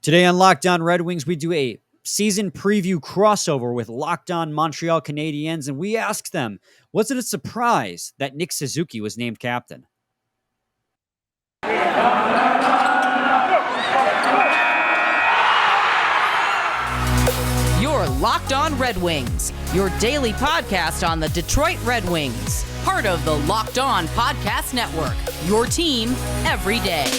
Today on Locked On Red Wings, we do a season preview crossover with Locked On Montreal Canadiens, and we asked them, was it a surprise that Nick Suzuki was named captain? You're Locked On Red Wings, your daily podcast on the Detroit Red Wings, part of the Locked On Podcast Network, your team every day.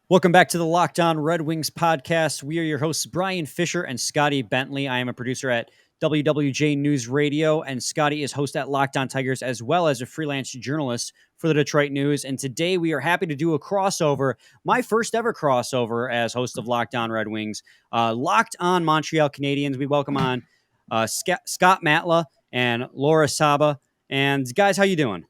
Welcome back to the Locked On Red Wings podcast. We are your hosts, Brian Fisher and Scotty Bentley. I am a producer at WWJ News Radio, and Scotty is host at Locked On Tigers, as well as a freelance journalist for the Detroit News. And today we are happy to do a crossover, my first ever crossover as host of Locked On Red Wings, Locked On Montreal Canadiens. We welcome on Scott Matla and Laura Saba. And guys, how you doing?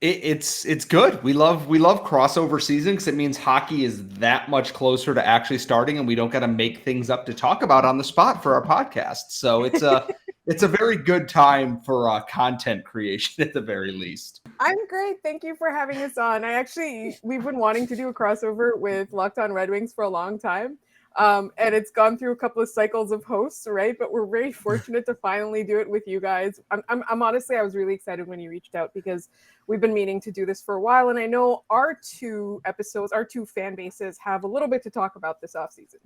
It's good. We love crossover season because it means hockey is that much closer to actually starting, and we don't got to make things up to talk about on the spot for our podcast. So it's a very good time for content creation at the very least. I'm great. Thank you for having us on. We've been wanting to do a crossover with Locked On Red Wings for a long time. And it's gone through a couple of cycles of hosts, right? But we're very fortunate to finally do it with you guys. I'm honestly, I was really excited when you reached out because we've been meaning to do this for a while. And I know our two fan bases have a little bit to talk about this offseason.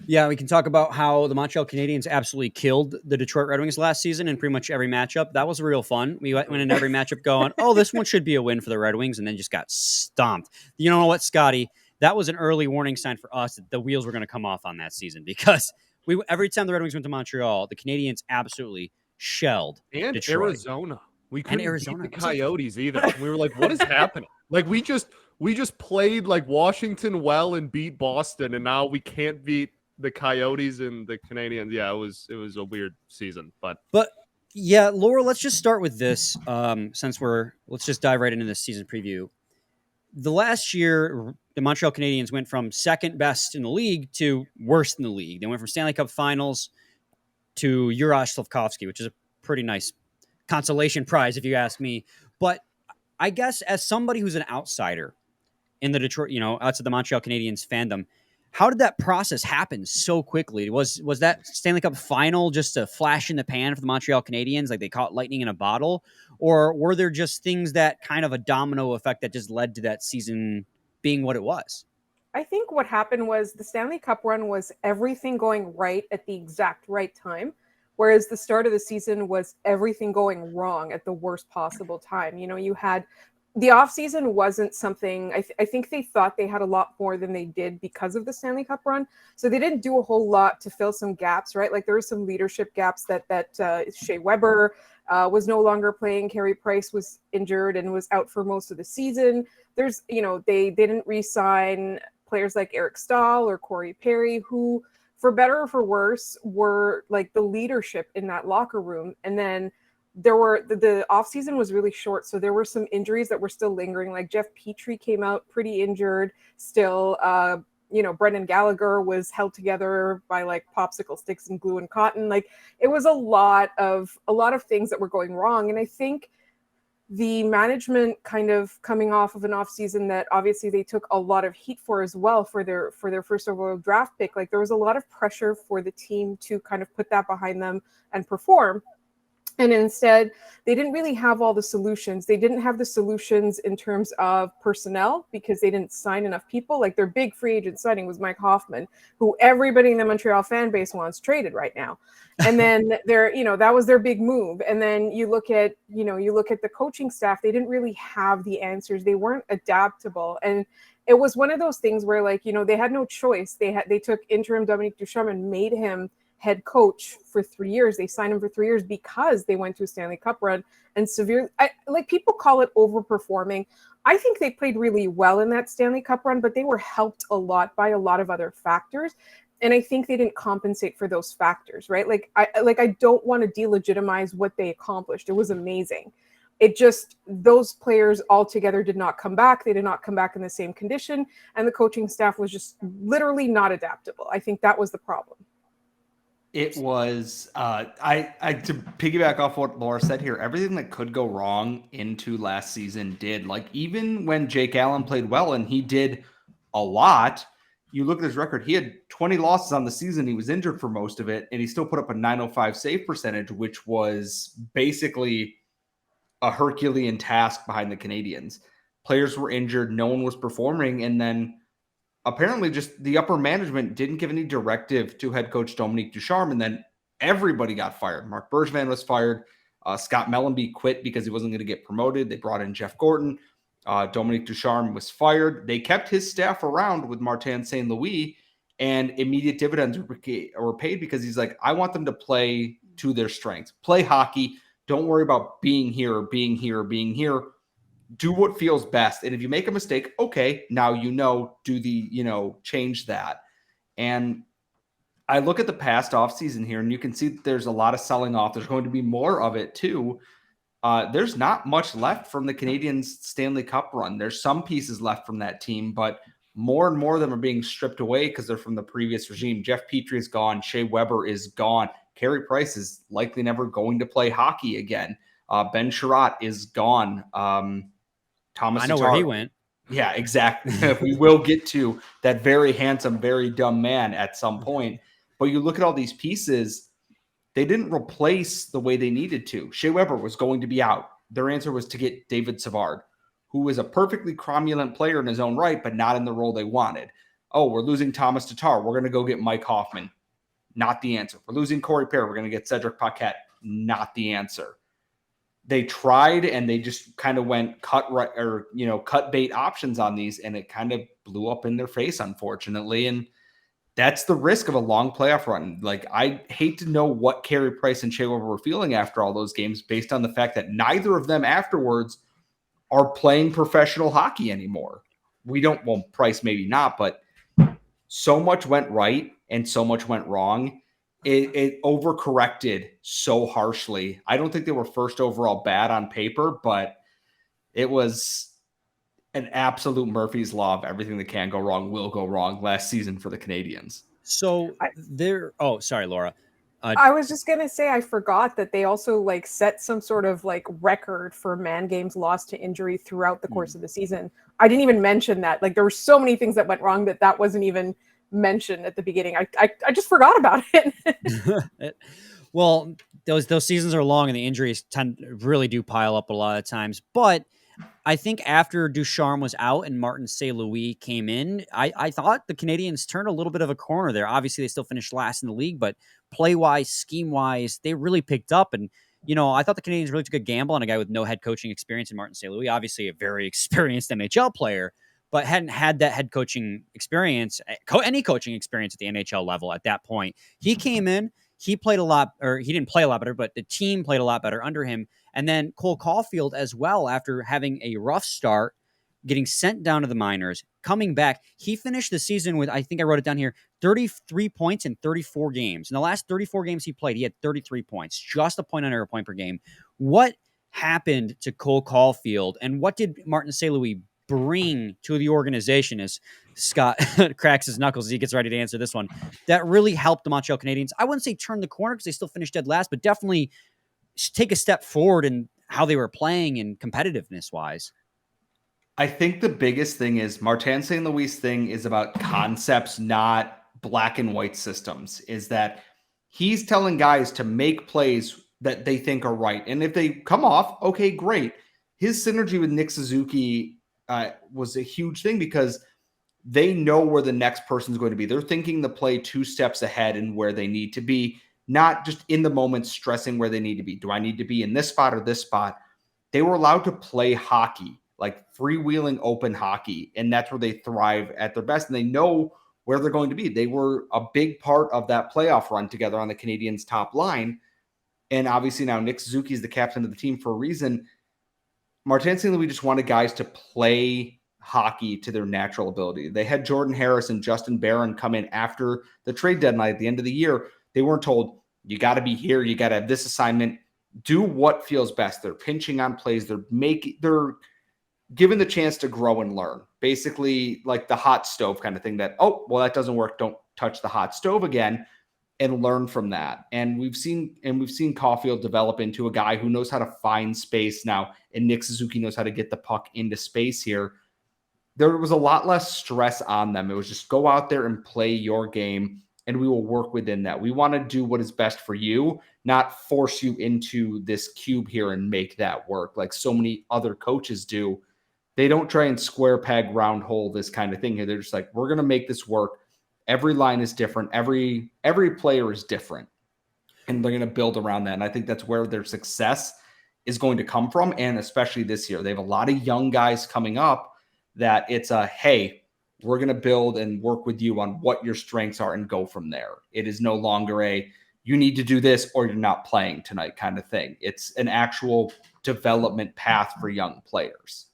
Yeah, we can talk about how the Montreal Canadiens absolutely killed the Detroit Red Wings last season in pretty much every matchup. That was real fun. We went in every matchup going, oh, this one should be a win for the Red Wings, and then just got stomped. You know what, Scotty? That was an early warning sign for us that the wheels were going to come off on that season because every time the Red Wings went to Montreal, the Canadiens absolutely shelled Detroit. Arizona. We couldn't Arizona. beat the Coyotes either. We were like, what is happening? Like we just played like Washington well and beat Boston, and now we can't beat the Coyotes and the Canadiens. Yeah, it was a weird season, but yeah, Laura, let's just start with this. Let's just dive right into this season preview. The last year, the Montreal Canadiens went from second best in the league to worst in the league. They went from Stanley Cup Finals to Juraj Slafkovsky, which is a pretty nice consolation prize, if you ask me. But I guess as somebody who's an outsider in the Detroit, outside the Montreal Canadiens fandom, how did that process happen so quickly? Was that Stanley Cup Final just a flash in the pan for the Montreal Canadiens, like they caught lightning in a bottle? Or were there just things that kind of a domino effect that just led to that season being what it was? I think what happened was the Stanley Cup run was everything going right at the exact right time, whereas the start of the season was everything going wrong at the worst possible time. You had the offseason wasn't something I think they thought they had a lot more than they did because of the Stanley Cup run. So they didn't do a whole lot to fill some gaps, right? Like there were some leadership gaps that Shea Weber was no longer playing. Carey Price was injured and was out for most of the season. They didn't re-sign players like Eric Stahl or Corey Perry, who for better or for worse were like the leadership in that locker room. And then the offseason was really short, so there were some injuries that were still lingering. Like Jeff Petrie came out pretty injured still. Brendan Gallagher was held together by like popsicle sticks and glue and cotton. Like it was a lot of things that were going wrong. And I think the management kind of coming off of an offseason that obviously they took a lot of heat for as well for their first overall draft pick. Like there was a lot of pressure for the team to kind of put that behind them and perform. And instead, they didn't really have all the solutions. They didn't have the solutions in terms of personnel because they didn't sign enough people. Like their big free agent signing was Mike Hoffman, who everybody in the Montreal fan base wants traded right now. And then that was their big move. And then you look at the coaching staff, they didn't really have the answers. They weren't adaptable. And it was one of those things where they had no choice. They took interim Dominique Ducharme and made him head coach for 3 years. They signed him for 3 years because they went to a Stanley Cup run and people call it overperforming. I think they played really well in that Stanley Cup run, but they were helped a lot by a lot of other factors. And I think they didn't compensate for those factors, right? I don't want to delegitimize what they accomplished. It was amazing. It just, those players altogether did not come back. They did not come back in the same condition. And the coaching staff was just literally not adaptable. I think that was the problem. It was I to piggyback off what Laura said here, everything that could go wrong into last season did. Like even when Jake Allen played well and he did a lot, you look at his record, he had 20 losses on the season. He was injured for most of it, and he still put up a 905 save percentage, which was basically a Herculean task behind the Canadiens. Players were injured, no one was performing, and then apparently just the upper management didn't give any directive to head coach Dominique Ducharme, and then everybody got fired. Marc Bergevin was fired. Scott Mellenby quit because he wasn't going to get promoted. They brought in Jeff Gordon. Dominique Ducharme was fired. They kept his staff around with Martin St. Louis, and immediate dividends were paid because he's like, I want them to play to their strengths. Play hockey. Don't worry about being here or being here or being here. Do what feels best. And if you make a mistake, okay, now change that. And I look at the past offseason here, and you can see that there's a lot of selling off. There's going to be more of it too. There's not much left from the Canadiens Stanley Cup run. There's some pieces left from that team, but more and more of them are being stripped away because they're from the previous regime. Jeff Petrie is gone. Shea Weber is gone. Carey Price is likely never going to play hockey again. Ben Chiarot is gone. Thomas I know Tatar, where he went. Yeah, exactly. We will get to that very handsome, very dumb man at some point. But you look at all these pieces, they didn't replace the way they needed to. Shea Weber was going to be out. Their answer was to get David Savard, who was a perfectly cromulent player in his own right, but not in the role they wanted. Oh, we're losing Thomas Tatar. We're going to go get Mike Hoffman. Not the answer. We're losing Corey Perry. We're going to get Cedric Paquette. Not the answer. They tried and they just kind of went cut bait options on these, and it kind of blew up in their face, unfortunately. And that's the risk of a long playoff run. Like, I hate to know what Carey Price and Shea Weber were feeling after all those games, based on the fact that neither of them afterwards are playing professional hockey anymore. Price maybe not, but so much went right and so much went wrong. It overcorrected so harshly. I don't think they were first overall bad on paper, but it was an absolute Murphy's Law of everything that can go wrong will go wrong last season for the Canadiens. So sorry, Laura. I was just going to say, I forgot that they also set some sort of record for man games lost to injury throughout the course of the season. I didn't even mention that. There were so many things that went wrong that wasn't even mentioned at the beginning. I just forgot about it. Well, those seasons are long, and the injuries really do pile up a lot of times. But I think after Ducharme was out and Martin St. Louis came in, I thought the Canadiens turned a little bit of a corner there. Obviously, they still finished last in the league, but play-wise, scheme-wise, they really picked up. And, I thought the Canadiens really took a gamble on a guy with no head coaching experience in Martin St. Louis, obviously a very experienced NHL player, but hadn't had that head coaching experience, any coaching experience at the NHL level at that point. He came in, he played a lot, or he didn't play a lot better, but the team played a lot better under him. And then Cole Caulfield as well, after having a rough start, getting sent down to the minors, coming back. He finished the season with, I think I wrote it down here, 33 points in 34 games. In the last 34 games he played, he had 33 points, just a point under a point per game. What happened to Cole Caulfield, and what did Martin St. Louis bring to the organization, as Scott cracks his knuckles as he gets ready to answer this one, that really helped the Montreal Canadiens? I wouldn't say turn the corner because they still finished dead last, but definitely take a step forward in how they were playing and competitiveness wise. I think the biggest thing is Martin St. Louis' thing is about concepts, not black and white systems, is that he's telling guys to make plays that they think are right. And if they come off, okay, great. His synergy with Nick Suzuki was a huge thing because they know where the next person's going to be. They're thinking the play 2 steps ahead and where they need to be, not just in the moment stressing where they need to be. Do I need to be in this spot or this spot? They were allowed to play hockey, like freewheeling open hockey, and that's where they thrive at their best, and they know where they're going to be. They were a big part of that playoff run together on the Canadiens' top line, and obviously now Nick Suzuki is the captain of the team for a reason. Martin St. Louis just wanted guys to play hockey to their natural ability. They had Jordan Harris and Justin Barron come in after the trade deadline at the end of the year. They weren't told, you got to be here, you got to have this assignment. Do what feels best. They're pinching on plays. They're given the chance to grow and learn. Basically like the hot stove kind of thing that, oh, well, that doesn't work. Don't touch the hot stove again. and learn from that. And we've seen Caulfield develop into a guy who knows how to find space now, and Nick Suzuki knows how to get the puck into space here. There was a lot less stress on them. It was just go out there and play your game, and we will work within that. We want to do what is best for you, not force you into this cube here and make that work like so many other coaches do. They don't try and square peg, round hole, this kind of thing here. They're just like, we're going to make this work. Every line is different. Every player is different, and they're going to build around that. And I think that's where their success is going to come from. And especially this year, they have a lot of young guys coming up that it's a, hey, we're going to build and work with you on what your strengths are and go from there. It is no longer a, you need to do this or you're not playing tonight kind of thing. It's an actual development path for young players.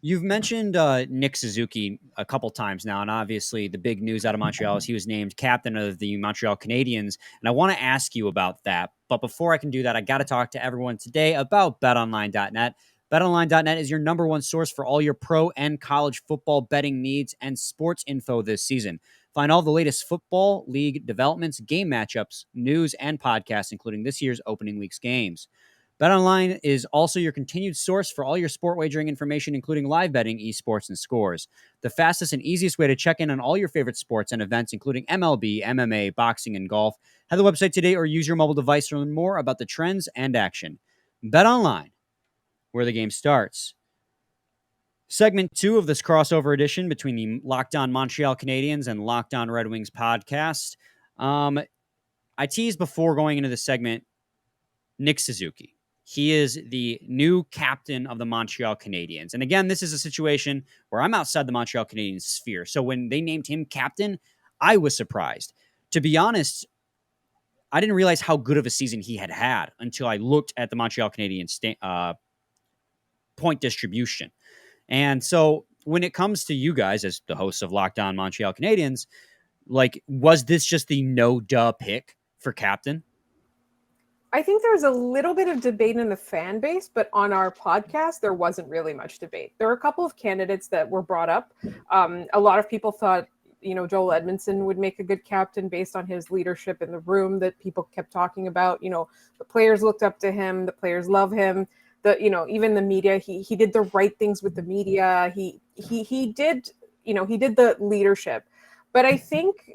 You've mentioned Nick Suzuki a couple times now, and obviously the big news out of Montreal is he was named captain of the Montreal Canadiens, and I want to ask you about that. But before I can do that, I got to talk to everyone today about BetOnline.net. BetOnline.net is your number one source for all your pro and college football betting needs and sports info this season. Find all the latest football, league developments, game matchups, news, and podcasts, including this year's opening week's games. BetOnline is also your continued source for all your sport wagering information, including live betting, esports, and scores. The fastest and easiest way to check in on all your favorite sports and events, including MLB, MMA, boxing, and golf. Head to the website today or use your mobile device to learn more about the trends and action. BetOnline, where the game starts. Segment 2 of this crossover edition between the Locked On Montreal Canadiens and Locked On Red Wings podcast. I teased before going into the segment, Nick Suzuki. He is the new captain of the Montreal Canadiens. And again, this is a situation where I'm outside the Montreal Canadiens sphere. So when they named him captain, I was surprised. To be honest, I didn't realize how good of a season he had until I looked at the Montreal Canadiens point distribution. And so when it comes to you guys as the hosts of Locked On Montreal Canadiens, like, was this just the no-duh pick for captain? I think there's a little bit of debate in the fan base, but on our podcast, there wasn't really much debate. There were a couple of candidates that were brought up. A lot of people thought, Joel Edmondson would make a good captain based on his leadership in the room that people kept talking about. The players looked up to him. The players love him. Even the media, he did the right things with the media. He did the leadership. But I think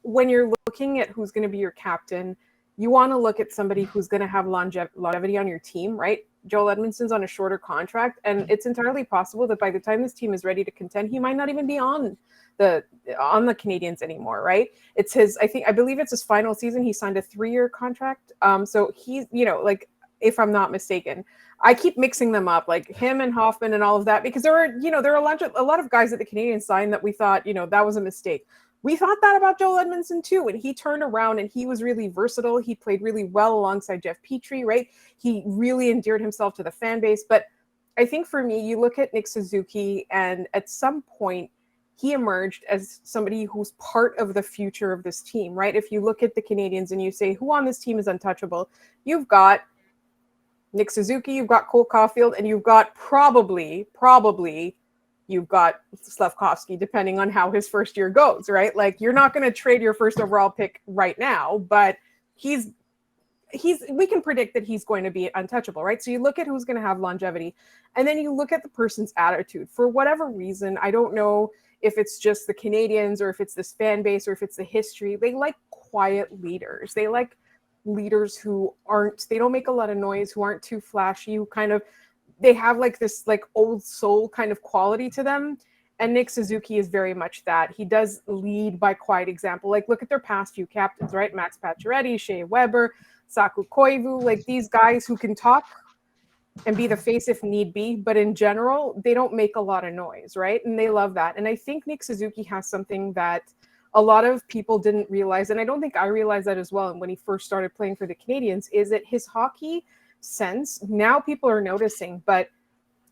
when you're looking at who's going to be your captain, you want to look at somebody who's going to have longevity on your team, right? Joel Edmondson's on a shorter contract, and it's entirely possible that by the time this team is ready to contend, he might not even be on the Canadiens anymore, right? I believe it's his final season. He signed a 3-year contract. So he's, if I'm not mistaken, I keep mixing them up, like him and Hoffman and all of that, because there are a lot of guys that the Canadiens signed that we thought, that was a mistake. We thought that about Joel Edmondson too, and he turned around and he was really versatile. He played really well alongside Jeff Petrie, right? He really endeared himself to the fan base. But I think for me, you look at Nick Suzuki, and at some point, he emerged as somebody who's part of the future of this team, right? If you look at the Canadiens and you say, who on this team is untouchable? You've got Nick Suzuki, you've got Cole Caulfield, and you've got probably you've got Slafkovsky, depending on how his first year goes, right? Like, you're not going to trade your first overall pick right now, but we can predict that he's going to be untouchable, right? So you look at who's going to have longevity, and then you look at the person's attitude. For whatever reason, I don't know if it's just the Canadiens or if it's this fan base or if it's the history, they like quiet leaders. They like leaders who they don't make a lot of noise, who aren't too flashy, who kind of, they have like this like old soul kind of quality to them. And Nick Suzuki is very much that. He does lead by quiet example. Like, look at their past few captains, right? Max Pacioretty, Shea Weber, Saku Koivu, like these guys who can talk and be the face if need be. But in general, they don't make a lot of noise, right? And they love that. And I think Nick Suzuki has something that a lot of people didn't realize, and I don't think I realized that as well. And when he first started playing for the Canadiens, is that his hockey sense, now people are noticing, but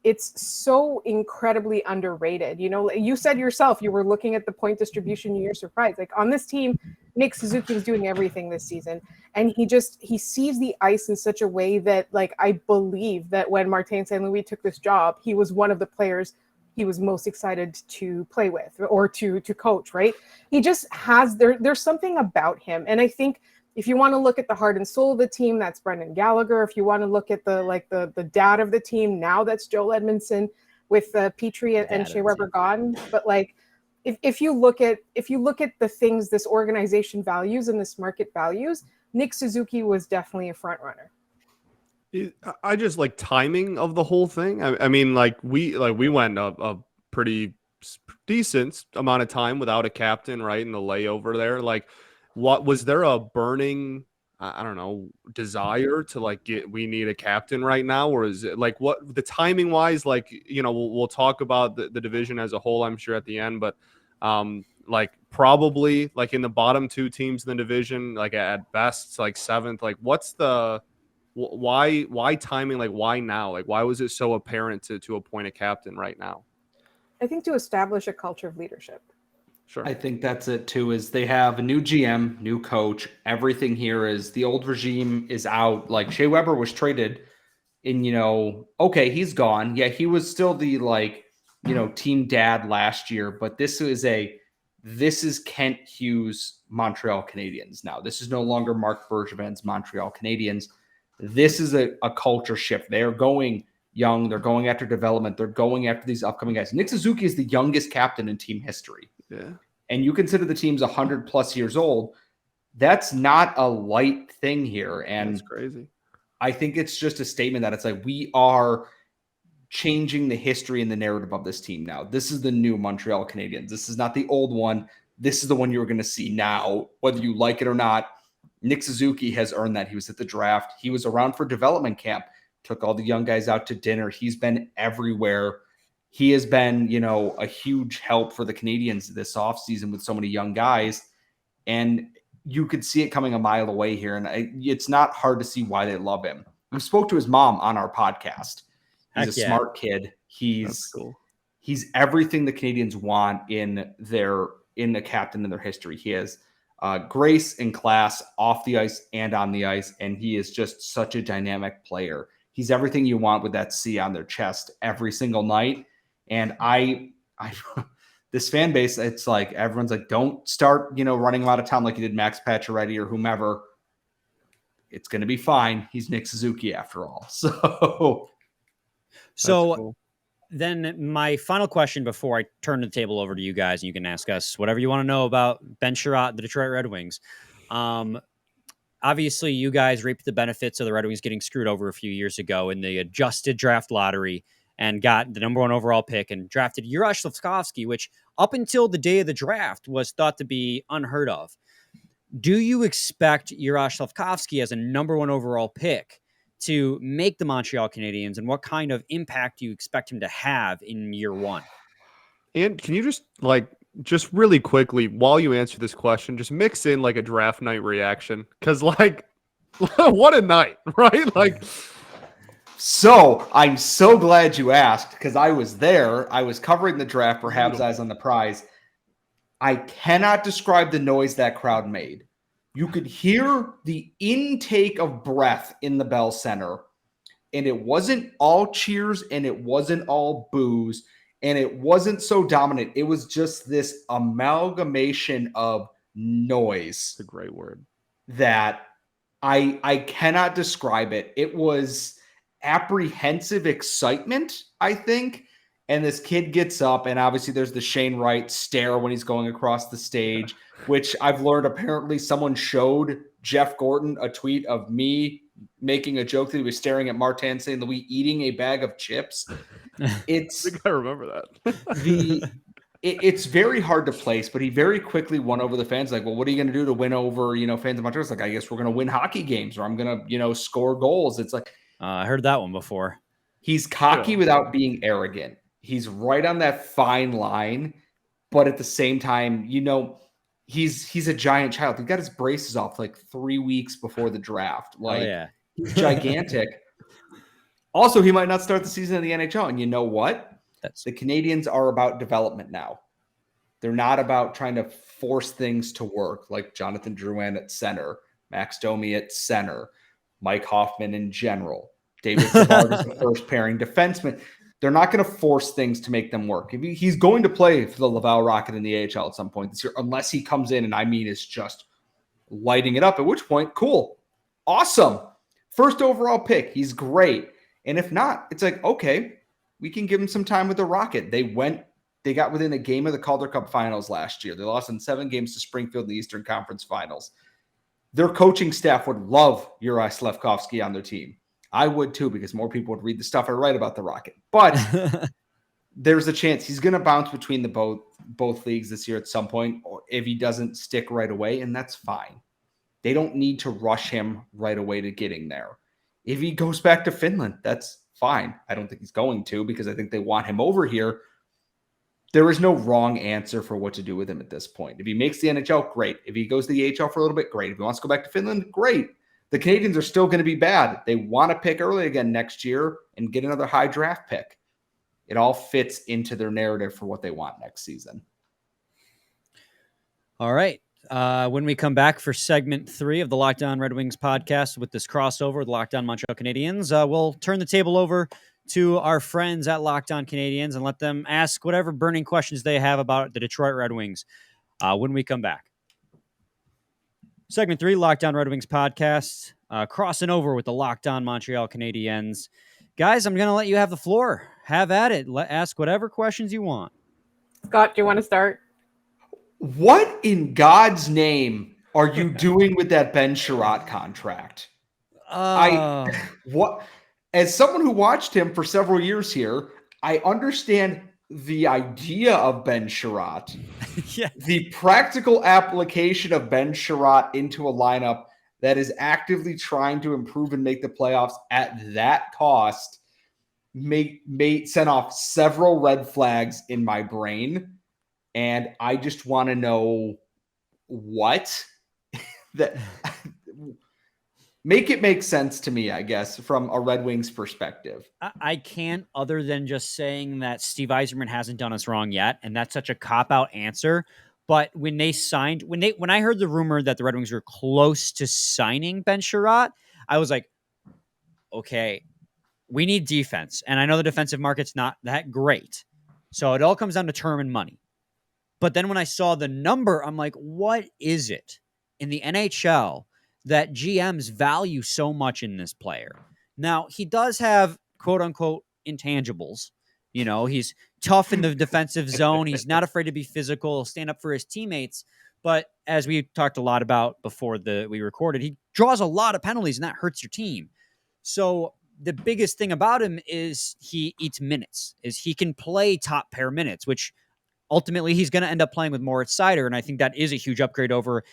it's so incredibly underrated. You said yourself, you were looking at the point distribution and you're surprised. Like, on this team, Nick Suzuki is doing everything this season. And he sees the ice in such a way that, like, I believe that when Martin St. Louis took this job, he was one of the players he was most excited to play with or to coach, right? He just has, there's something about him. And I think if you want to look at the heart and soul of the team, that's Brendan Gallagher. If you want to look at the dad of the team, now that's Joel Edmondson with Petrie and Shea Weber gone. But like, if you look at the things this organization values and this market values, Nick Suzuki was definitely a front runner. I just like timing of the whole thing. I mean, we went a pretty decent amount of time without a captain, right? In the layover there, like, what was there a burning, I don't know, desire to like we need a captain right now, or is it like what the timing wise? Like, you know, we'll talk about the division as a whole, I'm sure, at the end, but like probably like in the bottom two teams in the division, like at best like seventh, like what's the why timing? Like why now? Like why was it so apparent to appoint a captain right now? I think to establish a culture of leadership. Sure. I think that's it too, is they have a new GM, new coach. Everything here is the old regime is out. Like Shea Weber was traded and, you know, okay, he's gone. Yeah, he was still the like, you know, team dad last year, but this is Kent Hughes Montreal Canadiens now. This is no longer Marc Bergevin's Montreal Canadiens. This is a culture shift. They're going young. They're going after development. They're going after these upcoming guys. Nick Suzuki is the youngest captain in team history. Yeah. And you consider the team's 100 plus years old. That's not a light thing here. And that's crazy. I think it's just a statement that it's like, we are changing the history and the narrative of this team now. This is the new Montreal Canadiens. This is not the old one. This is the one you're going to see now, whether you like it or not. Nick Suzuki has earned that. He was at the draft. He was around for development camp, took all the young guys out to dinner. He's been everywhere. He has been, you know, a huge help for the Canadiens this offseason with so many young guys. And you could see it coming a mile away here. And it's not hard to see why they love him. We spoke to his mom on our podcast. He's a smart kid. He's cool. He's everything the Canadiens want in the captain in their history. He has grace and class off the ice and on the ice. And he is just such a dynamic player. He's everything you want with that C on their chest every single night. And I this fan base, it's like everyone's like, don't start, you know, running him out of town like you did Max Pacioretty or whomever. It's going to be fine. He's Nick Suzuki after all. So cool. Then my final question before I turn the table over to you guys, and you can ask us whatever you want to know about Ben Chiarot, the Detroit Red Wings. Obviously, you guys reaped the benefits of the Red Wings getting screwed over a few years ago in the adjusted draft lottery and got the number 1 overall pick and drafted Juraj Slafkovsky, which up until the day of the draft was thought to be unheard of. Do you expect Juraj Slafkovsky as a number 1 overall pick to make the Montreal Canadiens, and what kind of impact do you expect him to have in year 1? And can you just really quickly, while you answer this question, just mix in like a draft night reaction? Because like, what a night, right? Like, so I'm so glad you asked, because I was there. I was covering the draft for Habs Eyes on the Prize. I cannot describe the noise that crowd made. You could hear the intake of breath in the Bell Center, and it wasn't all cheers and it wasn't all boos. And it wasn't so dominant. It was just this amalgamation of noise. It's a great word. That I cannot describe it. It was apprehensive excitement, I think. And this kid gets up, and obviously there's the Shane Wright stare when he's going across the stage, which I've learned apparently someone showed Jeff Gordon a tweet of me making a joke that he was staring at Martin St. Louis eating a bag of chips. It's I think I remember that. It's very hard to place, but he very quickly won over the fans. Like, well, what are you going to do to win over, fans of Montreal? It's like, I guess we're going to win hockey games, or I'm going to, score goals. It's like, I heard that one before. He's cocky without being arrogant. He's right on that fine line, but at the same time, he's a giant child. He got his braces off like 3 weeks before the draft. He's gigantic. Also, he might not start the season in the NHL. And you know what? The Canadiens are about development now. They're not about trying to force things to work, like Jonathan Drouin at center, Max Domi at center, Mike Hoffman in general, David Savard is the first pairing defenseman. They're not going to force things to make them work. He's going to play for the Laval Rocket in the AHL at some point this year, unless he comes in and is just lighting it up, at which point, cool, awesome. First overall pick. He's great. And if not, it's like, okay, we can give him some time with the Rocket. They got within a game of the Calder Cup finals last year. They lost in 7 games to Springfield in the Eastern Conference finals. Their coaching staff would love Juraj Slafkovsky on their team. I would too, because more people would read the stuff I write about the Rocket. But there's a chance he's going to bounce between the both leagues this year at some point, or if he doesn't stick right away, and that's fine. They don't need to rush him right away to getting there. If he goes back to Finland, that's fine. I don't think he's going to, because I think they want him over here. There is no wrong answer for what to do with him at this point. If he makes the NHL, great. If he goes to the AHL for a little bit, great. If he wants to go back to Finland, great. The Canadiens are still going to be bad. They want to pick early again next year and get another high draft pick. It all fits into their narrative for what they want next season. All right. When we come back for segment 3 of the Locked On Red Wings podcast with this crossover with Locked On Montreal Canadiens, we'll turn the table over to our friends at Locked On Canadiens and let them ask whatever burning questions they have about the Detroit Red Wings when we come back. Segment 3, Locked On Red Wings podcast, crossing over with the Locked On Montreal Canadiens. Guys, I'm going to let you have the floor. Have at it. Ask whatever questions you want. Scott, do you want to start? What in God's name are you doing with that Ben Chiarot contract? What? As someone who watched him for several years here, I understand the idea of Ben Chiarot. Yeah. The practical application of Ben Chiarot into a lineup that is actively trying to improve and make the playoffs at that cost may send off several red flags in my brain. And I just want to know what that make it make sense to me, I guess, from a Red Wings perspective. I can't, other than just saying that Steve Yzerman hasn't done us wrong yet, and that's such a cop-out answer. But when they signed, when I heard the rumor that the Red Wings were close to signing Ben Chiarot, I was like, okay, we need defense. And I know the defensive market's not that great. So it all comes down to term and money. But then when I saw the number, I'm like, what is it in the NHL that GMs value so much in this player? Now, he does have quote unquote intangibles. You know, he's tough in the defensive zone. He's not afraid to be physical. He'll stand up for his teammates. But as we talked a lot about before we recorded, he draws a lot of penalties and that hurts your team. So the biggest thing about him is he eats minutes, is he can play top pair minutes, which ultimately he's going to end up playing with Moritz Seider. And I think that is a huge upgrade over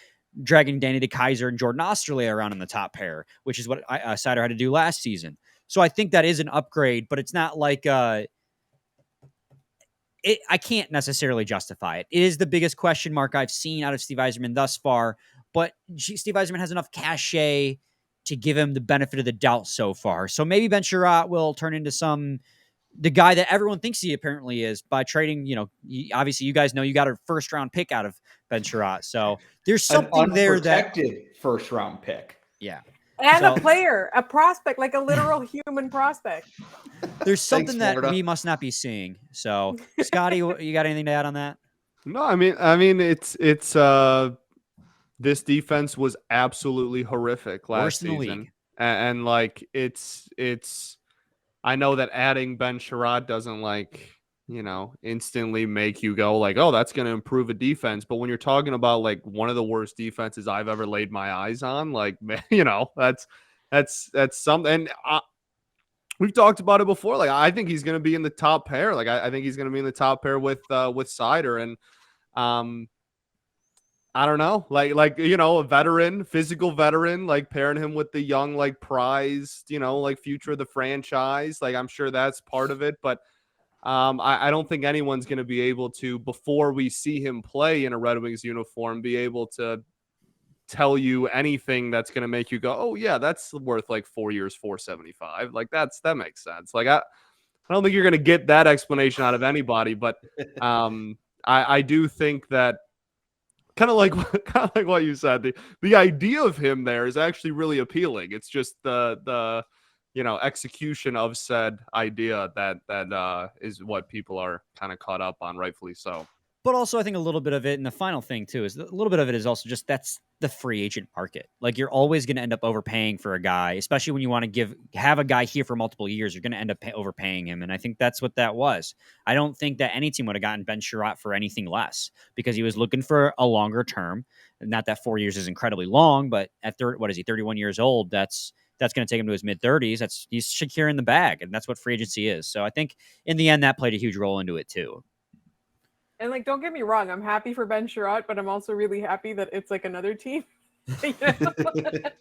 dragging Danny DeKeyser and Jordan Osterley around in the top pair, which is what Seider had to do last season. So I think that is an upgrade, but it's not like I can't necessarily justify it. It is the biggest question mark I've seen out of Steve Yzerman thus far, but Steve Yzerman has enough cachet to give him the benefit of the doubt so far. So maybe Ben Chiarot will turn into the guy that everyone thinks he apparently is by trading, obviously you guys know you got a first round pick out of Ben Chiarot. So there's something there that first round pick. Yeah. And a player, a prospect, like a literal human prospect. There's something that we must not be seeing. So Scotty, you got anything to add on that? No, I mean, it's this defense was absolutely horrific last season. Worst in the league. And like, it's, I know that adding Ben Chiarot doesn't instantly make you go like, oh, that's going to improve a defense. But when you're talking about like one of the worst defenses I've ever laid my eyes on, like, that's something. And we've talked about it before. Like, I think he's going to be in the top pair. Like, I think he's going to be in the top pair with Seider. And I don't know, a veteran, physical veteran, like pairing him with the young, like prized, like future of the franchise. Like, I'm sure that's part of it, but I don't think anyone's going to be able to, before we see him play in a Red Wings uniform, be able to tell you anything that's going to make you go, oh yeah, that's worth like 4 years, $475. Like that makes sense. Like, I don't think you're going to get that explanation out of anybody, but I do think that, kind of like what you said, the idea of him there is actually really appealing. It's just the execution of said idea that is what people are kind of caught up on, rightfully so. But also, I think a little bit of it, and the final thing too, is a little bit of it is also just that's the free agent market. Like, you're always going to end up overpaying for a guy, especially when you want to have a guy here for multiple years. You're going to end up overpaying him. And I think that's what that was. I don't think that any team would have gotten Ben Chiarot for anything less, because he was looking for a longer term. Not that 4 years is incredibly long, but at 31 years old, that's going to take him to his mid-30s. He's securing the bag, and that's what free agency is. So I think in the end, that played a huge role into it too. And like, don't get me wrong, I'm happy for Ben Chiarot, but I'm also really happy that it's like another team. That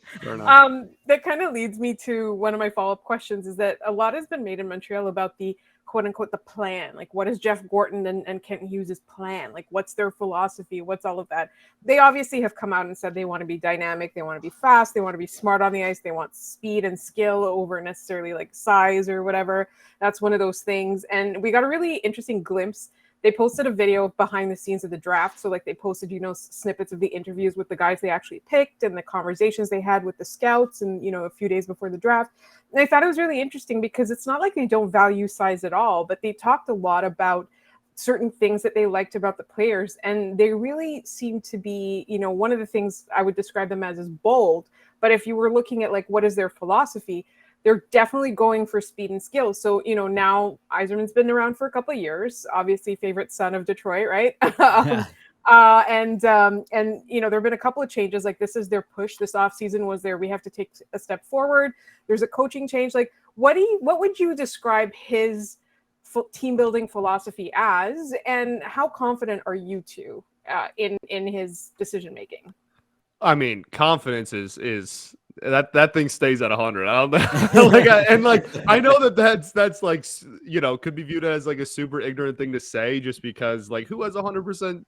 kind of leads me to one of my follow-up questions, is that a lot has been made in Montreal about the quote unquote the plan. Like, what is Jeff Gorton and Kent Hughes' plan? Like, what's their philosophy? What's all of that? They obviously have come out and said they want to be dynamic, they want to be fast, they want to be smart on the ice, they want speed and skill over necessarily like size or whatever. That's one of those things. And we got a really interesting glimpse. They posted a video behind the scenes of the draft. So like, they posted, snippets of the interviews with the guys they actually picked and the conversations they had with the scouts and, a few days before the draft. And I thought it was really interesting because it's not like they don't value size at all, but they talked a lot about certain things that they liked about the players. And they really seem to be, one of the things I would describe them as is bold. But if you were looking at like, what is their philosophy? They're definitely going for speed and skill. So, now Yzerman's been around for a couple of years, obviously favorite son of Detroit, right? And there have been a couple of changes. Like, this is their push. This offseason was we have to take a step forward. There's a coaching change. Like, what would you describe his team building philosophy as, and how confident are you two in his decision making? I mean, confidence is that thing stays at 100. I don't know. I know that's like, could be viewed as like a super ignorant thing to say, just because like, who has 100%,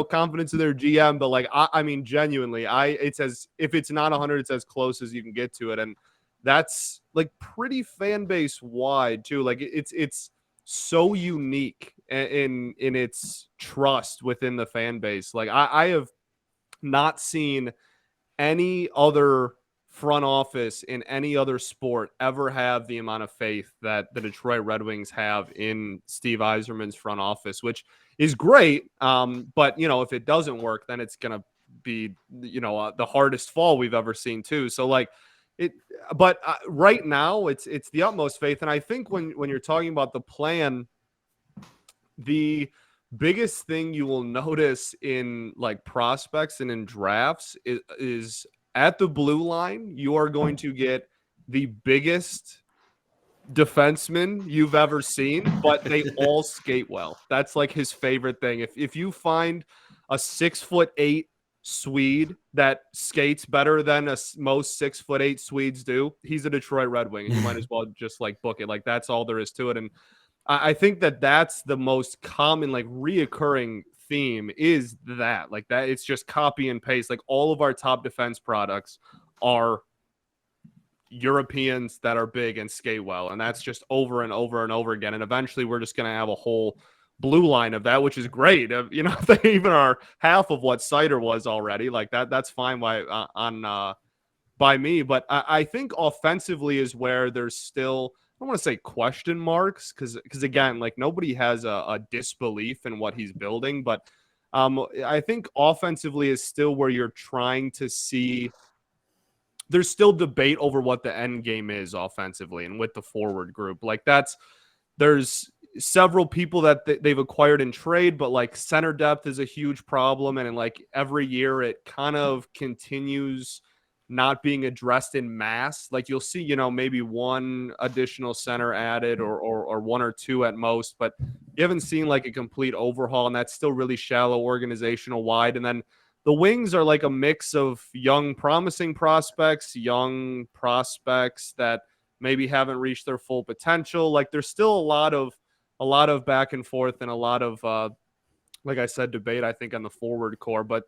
confidence in their GM? But like, I mean, genuinely, if it's not 100, it's as close as you can get to it. And that's like pretty fan base wide too. Like, it's so unique in its trust within the fan base. Like, I have not seen any other front office in any other sport ever have the amount of faith that the Detroit Red Wings have in Steve Yzerman's front office, which is great. But if it doesn't work, then it's going to be, the hardest fall we've ever seen too. So like right now it's the utmost faith. And I think when you're talking about the plan, the biggest thing you will notice in like prospects and in drafts is at the blue line, you are going to get the biggest defenseman you've ever seen, but they all skate well. That's like his favorite thing. If you find a 6'8" Swede that skates better than most 6'8" Swedes do, he's a Detroit Red Wing, and you might as well just like book it. Like, that's all there is to it. And I think that's the most common, like, reoccurring theme is that. Like, that it's just copy and paste. Like, all of our top defense products are Europeans that are big and skate well. And that's just over and over and over again. And eventually we're just going to have a whole blue line of that, which is great. If they even are half of what Sider was already, like that's fine by me. But I think offensively is where there's still, I don't want to say question marks, because again, like, nobody has a disbelief in what he's building, but I think offensively is still where you're trying to see. There's still debate over what the end game is offensively and with the forward group. Like, there's several people that they've acquired in trade, but like center depth is a huge problem, and like every year it kind of continues not being addressed in mass. Like, you'll see, maybe one additional center added or one or two at most, but you haven't seen like a complete overhaul, and that's still really shallow organizational wide. And then the wings are like a mix of young promising prospects, young prospects that maybe haven't reached their full potential. Like, there's still a lot of back and forth and a lot of like I said, debate, I think, on the forward core, but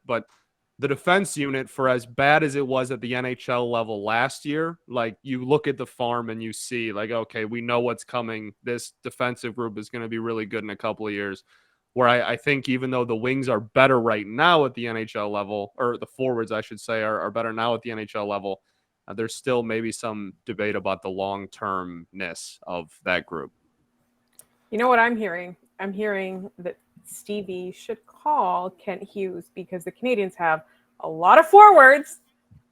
the defense unit, for as bad as it was at the NHL level last year, like, you look at the farm and you see, like, okay, we know what's coming. This defensive group is going to be really good in a couple of years. Where I think even though the wings are better right now at the NHL level, or the forwards, I should say, are better now at the NHL level, there's still maybe some debate about the long-termness of that group. You know what I'm hearing? I'm hearing that Stevie should call Kent Hughes, because the Canadiens have a lot of forwards,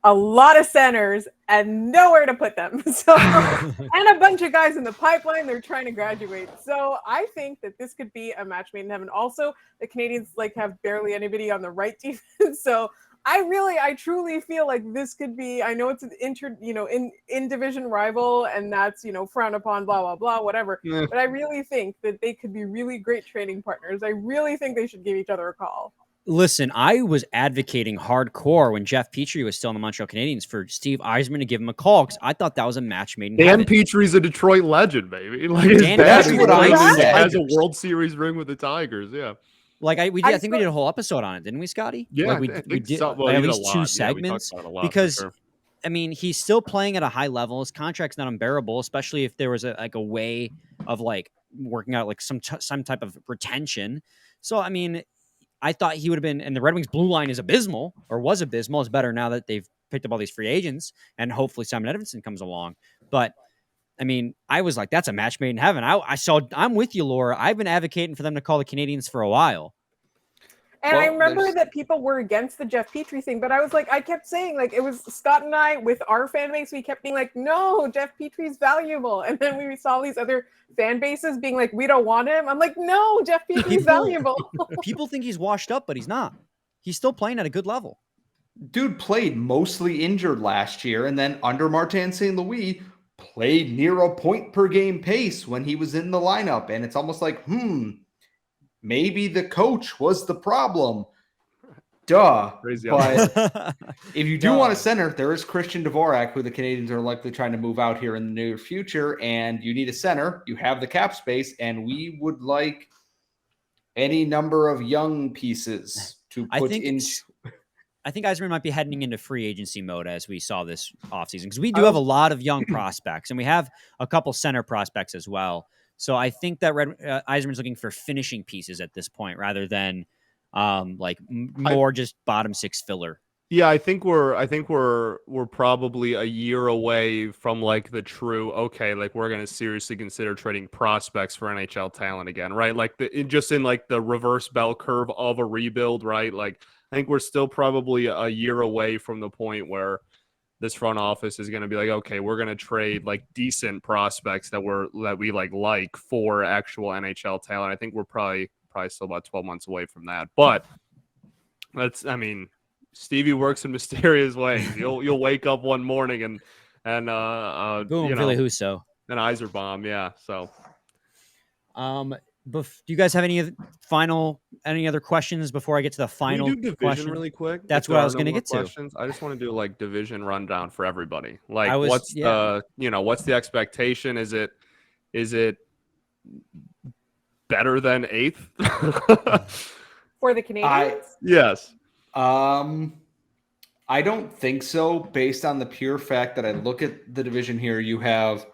a lot of centers, and nowhere to put them. So, and a bunch of guys in the pipeline, they're trying to graduate. So I think that this could be a match made in heaven. Also, the Canadiens have barely anybody on the right defense. So I truly feel like this could be, I know it's an in division rival, and that's, frowned upon, blah, blah, blah, whatever. Yeah. But I really think that they could be really great training partners. I really think they should give each other a call. Listen, I was advocating hardcore when Jeff Petrie was still in the Montreal Canadiens for Steve Yzerman to give him a call, because I thought that was a match made in Dan heaven. Petrie's a Detroit legend, baby. Like his Dan dad Petrie has a World Series ring with the Tigers. Yeah. Like I think we did a whole episode on it, didn't we, Scotty? Yeah, like we did at least two segments, because I mean, he's still playing at a high level. His contract's not unbearable, especially if there was a way of working out some type of retention. So I mean, I thought he would have been, and the Red Wings blue line is abysmal, or was abysmal. It's better now that they've picked up all these free agents, and hopefully Simon Edvinsson comes along. But I mean, I was like, that's a match made in heaven. I'm with you, Laura. I've been advocating for them to call the Canadiens for a while. And I remember that people were against the Jeff Petrie thing, but I kept saying, it was Scott and I with our fan base, we kept being like, no, Jeff Petrie's valuable. And then we saw these other fan bases being like, we don't want him. I'm like, no, Jeff Petrie's valuable. People think he's washed up, but he's not. He's still playing at a good level. Dude played mostly injured last year, and then under Martin St. Louis, played near a point per game pace when he was in the lineup. And it's almost like, maybe the coach was the problem. Duh. But if you do want a center, there is Christian Dvorak, who the Canadiens are likely trying to move out here in the near future. And you need a center. You have the cap space, and we would like any number of young pieces to put into. I think Yzerman might be heading into free agency mode as we saw this offseason, because we do have a lot of young prospects, and we have a couple center prospects as well. So I think that Yzerman's looking for finishing pieces at this point, rather than more just bottom six filler. Yeah, I think we're probably a year away from the true we're going to seriously consider trading prospects for NHL talent again, right? The reverse bell curve of a rebuild, right? I think we're still probably a year away from the point where this front office is going to be okay, we're going to trade decent prospects that we like for actual NHL talent. I think we're probably still about 12 months away from that. But Stevie works in mysterious ways. You'll wake up one morning and boom, Billy Husso, an Yzer bomb, yeah. So, do you guys have any other questions before I get to the final Can we do division question? Really quick? That's what I was going to get to. I just want to do division rundown for everybody. What's the expectation? Is it better than 8th for the Canadiens? Yes. I don't think so, based on the pure fact that I look at the division here. You have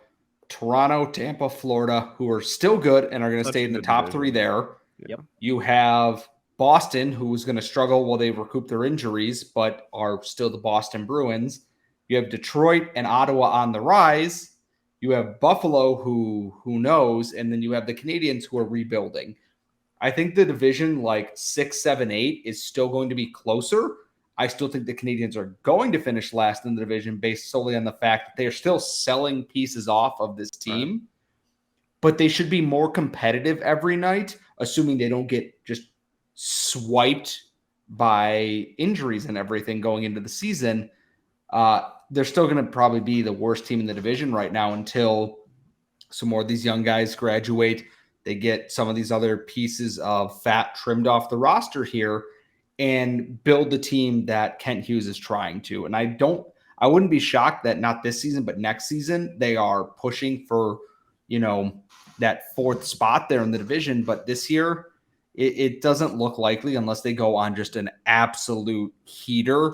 Toronto, Tampa, Florida, who are still good and are going to stay in the top division. 3 there. Yep. You have Boston, who is going to struggle while they recoup their injuries, but are still the Boston Bruins. You have Detroit and Ottawa on the rise. You have Buffalo, who knows, and then you have the Canadiens, who are rebuilding. I think the division 6, 7, 8 is still going to be closer. I still think the Canadiens are going to finish last in the division based solely on the fact that they are still selling pieces off of this team. Right. But they should be more competitive every night, assuming they don't get just swiped by injuries and everything going into the season. They're still going to probably be the worst team in the division right now until some more of these young guys graduate. They get some of these other pieces of fat trimmed off the roster here and build the team that Kent Hughes is trying to. And I wouldn't be shocked that not this season, but next season, they are pushing for, that 4th spot there in the division. But this year, it doesn't look likely unless they go on just an absolute heater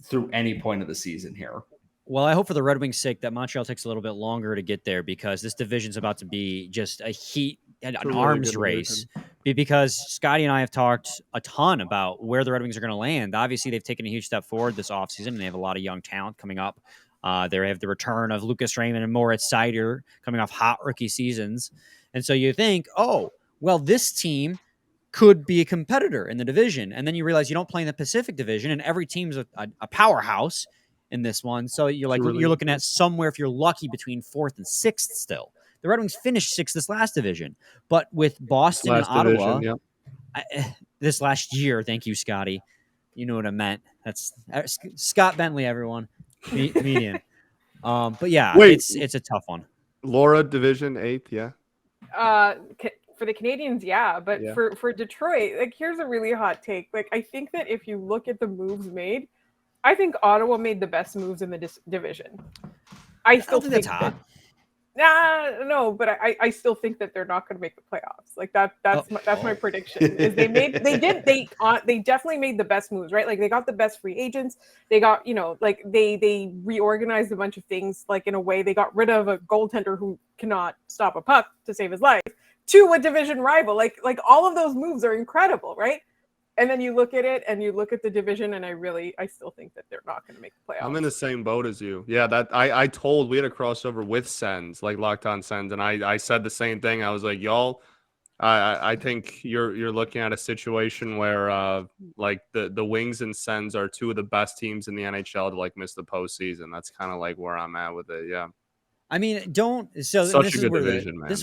through any point of the season here. Well, I hope for the Red Wings' sake that Montreal takes a little bit longer to get there, because this division's about to be just a heat and an arms race. Because Scotty and I have talked a ton about where the Red Wings are going to land. Obviously, they've taken a huge step forward this offseason, and they have a lot of young talent coming up. They have the return of Lucas Raymond and Moritz Seider coming off hot rookie seasons. And so you think, this team could be a competitor in the division. And then you realize you don't play in the Pacific Division, and every team's a powerhouse in this one. So you're looking at somewhere, if you're lucky, between 4th and 6th still. The Red Wings finished 6th this last division. But with Boston and Ottawa, this last year, thank you, Scotty. You know what I meant. That's Scott Bentley, everyone. Comedian. But yeah, it's a tough one. Laura, Division 8th, yeah. For the Canadiens, but for Detroit, like, here's a really hot take. Like, I think that if you look at the moves made, I think Ottawa made the best moves in the division. I still think that's hot. No, but I still think that they're not going to make the playoffs. Like that's my prediction. Is they definitely made the best moves, right? Like, they got the best free agents. They got, like, they reorganized a bunch of things. Like, in a way, they got rid of a goaltender who cannot stop a puck to save his life to a division rival. Like all of those moves are incredible, right? And then you look at it and you look at the division, and I still think that they're not going to make the playoffs. I'm in the same boat as you. Yeah, that we had a crossover with Sens, like Locked On Sens, and I said the same thing. I was like, y'all, I think you're looking at a situation where like the Wings and Sens are two of the best teams in the NHL to like miss the postseason. That's kind of like where I'm at with it. Yeah. I mean, this is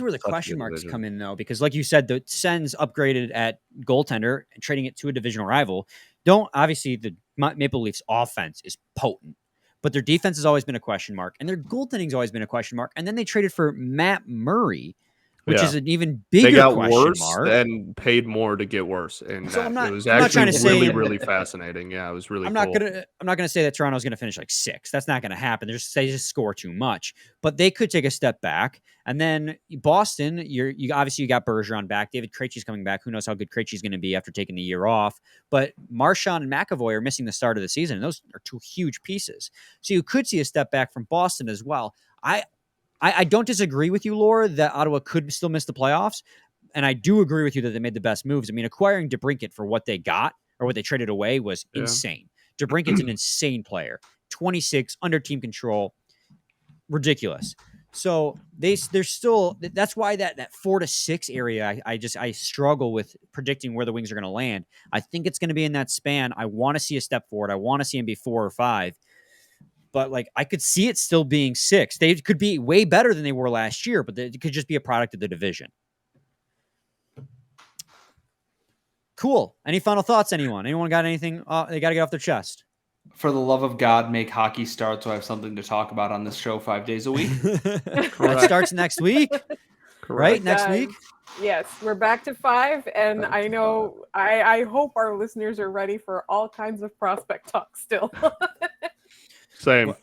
where the question marks come in, though, because like you said, the Sens upgraded at goaltender and trading it to a divisional rival. Obviously the Maple Leafs offense is potent, but their defense has always been a question mark, and their goaltending has always been a question mark. And then they traded for Matt Murray, which is an even bigger question mark. And paid more to get worse. And so it was actually really fascinating. Yeah, it was really cool. I'm not gonna say that Toronto's gonna finish like 6th. That's not gonna happen. They just score too much. But they could take a step back. And then Boston, you obviously got Bergeron back. David Krejci's coming back. Who knows how good Krejci's going to be after taking the year off? But Marchand and McAvoy are missing the start of the season, and those are two huge pieces. So you could see a step back from Boston as well. I don't disagree with you, Laura, that Ottawa could still miss the playoffs. And I do agree with you that they made the best moves. I mean, acquiring DeBrincat for what they got or what they traded away was insane. DeBrincat's an insane player. 26, under team control. Ridiculous. So they're still, that's why that 4 to 6 area, I struggle with predicting where the Wings are going to land. I think it's going to be in that span. I want to see a step forward. I want to see them be 4 or 5. But like, I could see it still being 6. They could be way better than they were last year, but it could just be a product of the division. Cool. Any final thoughts, anyone? Anyone got anything they got to get off their chest? For the love of God, make hockey start so I have something to talk about on this show 5 days a week. That starts next week. Right? Next week? Yes, we're back to 5, and I know I hope our listeners are ready for all kinds of prospect talk still. Same.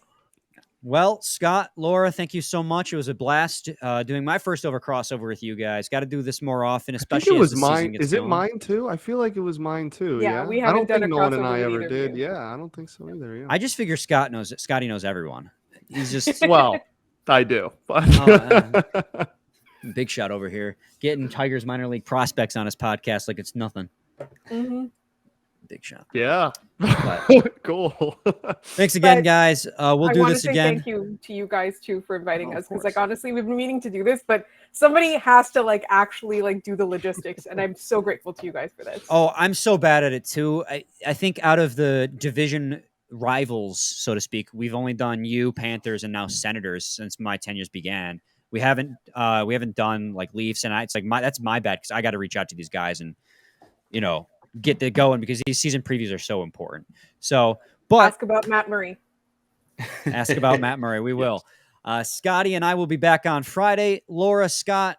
Well, Scott, Laura, thank you so much. It was a blast doing my first crossover with you guys. Got to do this more often, especially as the season gets going. Mine too? I feel like it was mine too. Yeah, we haven't done a crossover. I don't think Nolan and I ever did. Yeah, I don't think so either. Yeah. I just figure Scotty knows everyone. He's just well, I do. Big shot over here, getting Tigers minor league prospects on his podcast like it's nothing. Mm-hmm. Big shot. Yeah. Cool. Thanks again, guys. We'll do this again. Thank you to you guys too for inviting us, because like honestly, we've been meaning to do this, but somebody has to like actually like do the logistics, and I'm so grateful to you guys for this. Oh, I'm so bad at it too. I think out of the division rivals, so to speak, we've only done you, Panthers, and now Senators since my tenures began. We haven't done like Leafs, and it's like that's my bad, because I got to reach out to these guys and get it going, because these season previews are so important. So, but ask about Matt Murray. Ask about Matt Murray. We will. Scotty and I will be back on Friday. Laura, Scott,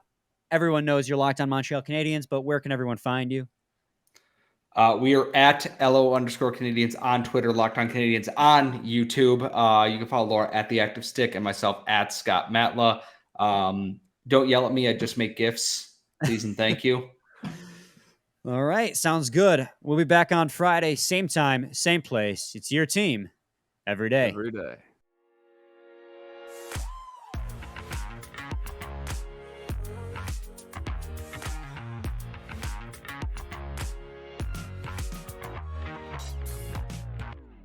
everyone knows you're Locked On Montreal Canadiens, but where can everyone find you? We are at LO_Canadiens on Twitter, Locked On Canadiens on YouTube. You can follow Laura at The Active Stick and myself at Scott Matla. Don't yell at me. I just make GIFs. Please and thank you. All right. Sounds good. We'll be back on Friday. Same time, same place. It's your team every day. Every day.